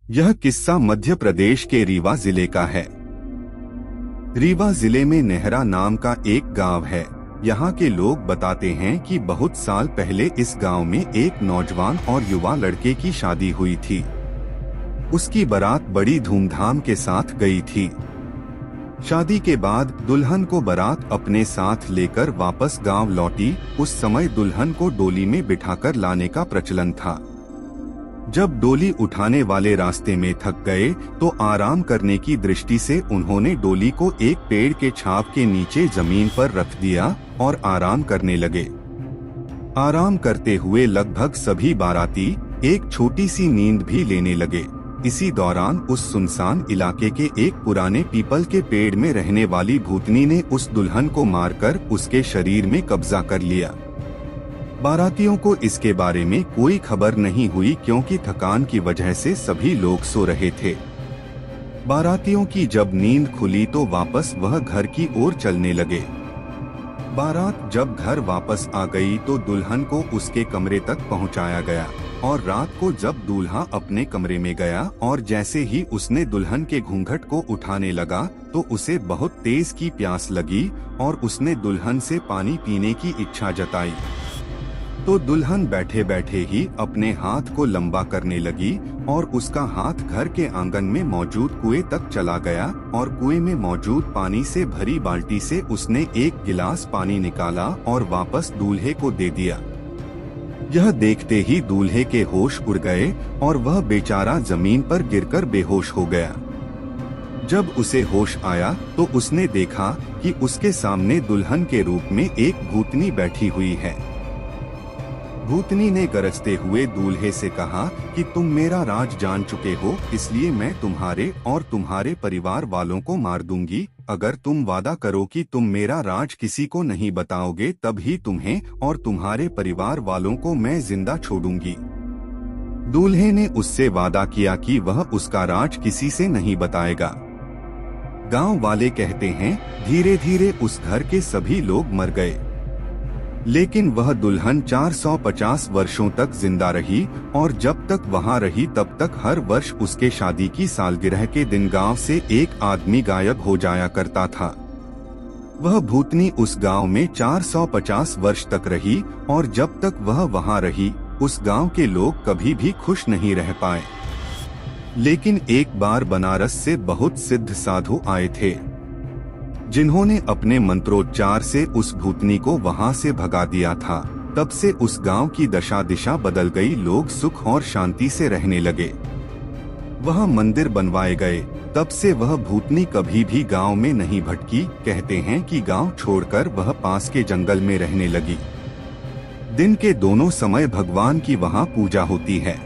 यह किस्सा मध्य प्रदेश के रीवा जिले का है। रीवा जिले में नेहरा नाम का एक गांव है। यहाँ के लोग बताते हैं कि बहुत साल पहले इस गांव में एक नौजवान और युवा लड़के की शादी हुई थी। उसकी बारात बड़ी धूमधाम के साथ गई थी। शादी के बाद दुल्हन को बारात अपने साथ लेकर वापस गांव लौटी। उस समय दुल्हन को डोली में बिठाकर लाने का प्रचलन था। जब डोली उठाने वाले रास्ते में थक गए तो आराम करने की दृष्टि से उन्होंने डोली को एक पेड़ के छाप के नीचे जमीन पर रख दिया और आराम करने लगे। आराम करते हुए लगभग सभी बाराती एक छोटी सी नींद भी लेने लगे। इसी दौरान उस सुनसान इलाके के एक पुराने पीपल के पेड़ में रहने वाली भूतनी ने उस दुल्हन को मारकर उसके शरीर में कब्जा कर लिया। बारातियों को इसके बारे में कोई खबर नहीं हुई क्योंकि थकान की वजह से सभी लोग सो रहे थे। बारातियों की जब नींद खुली तो वापस वह घर की ओर चलने लगे। बारात जब घर वापस आ गई तो दुल्हन को उसके कमरे तक पहुंचाया गया और रात को जब दूल्हा अपने कमरे में गया और जैसे ही उसने दुल्हन के घूंघट को उठाने लगा तो उसे बहुत तेज की प्यास लगी और उसने दुल्हन से पानी पीने की इच्छा जताई। तो दुल्हन बैठे बैठे ही अपने हाथ को लंबा करने लगी और उसका हाथ घर के आंगन में मौजूद कुएं तक चला गया और कुएं में मौजूद पानी से भरी बाल्टी से उसने एक गिलास पानी निकाला और वापस दूल्हे को दे दिया। यह देखते ही दूल्हे के होश उड़ गए और वह बेचारा जमीन पर गिरकर बेहोश हो गया। जब उसे होश आया तो उसने देखा कि उसके सामने दुल्हन के रूप में एक भूतनी बैठी हुई है। भूतनी ने गरजते हुए दूल्हे से कहा कि तुम मेरा राज जान चुके हो, इसलिए मैं तुम्हारे और तुम्हारे परिवार वालों को मार दूंगी। अगर तुम वादा करो कि तुम मेरा राज किसी को नहीं बताओगे तब ही तुम्हें और तुम्हारे परिवार वालों को मैं जिंदा छोड़ूंगी। दूल्हे ने उससे वादा किया कि वह उसका राज किसी से नहीं बताएगा। गांव वाले कहते हैं धीरे धीरे उस घर के सभी लोग मर गए, लेकिन वह दुल्हन 450 वर्षों तक जिंदा रही और जब तक वहां रही तब तक हर वर्ष उसके शादी की सालगिरह के दिन गांव से एक आदमी गायब हो जाया करता था। वह भूतनी उस गांव में 450 वर्ष तक रही और जब तक वह वहां रही उस गांव के लोग कभी भी खुश नहीं रह पाए। लेकिन एक बार बनारस से बहुत सिद्ध साधु आए थे जिन्होंने अपने मंत्रोच्चार से उस भूतनी को वहां से भगा दिया था। तब से उस गांव की दशा दिशा बदल गई। लोग सुख और शांति से रहने लगे। वह मंदिर बनवाए गए। तब से वह भूतनी कभी भी गांव में नहीं भटकी। कहते हैं कि गांव छोड़कर वह पास के जंगल में रहने लगी। दिन के दोनों समय भगवान की वहां पूजा होती है।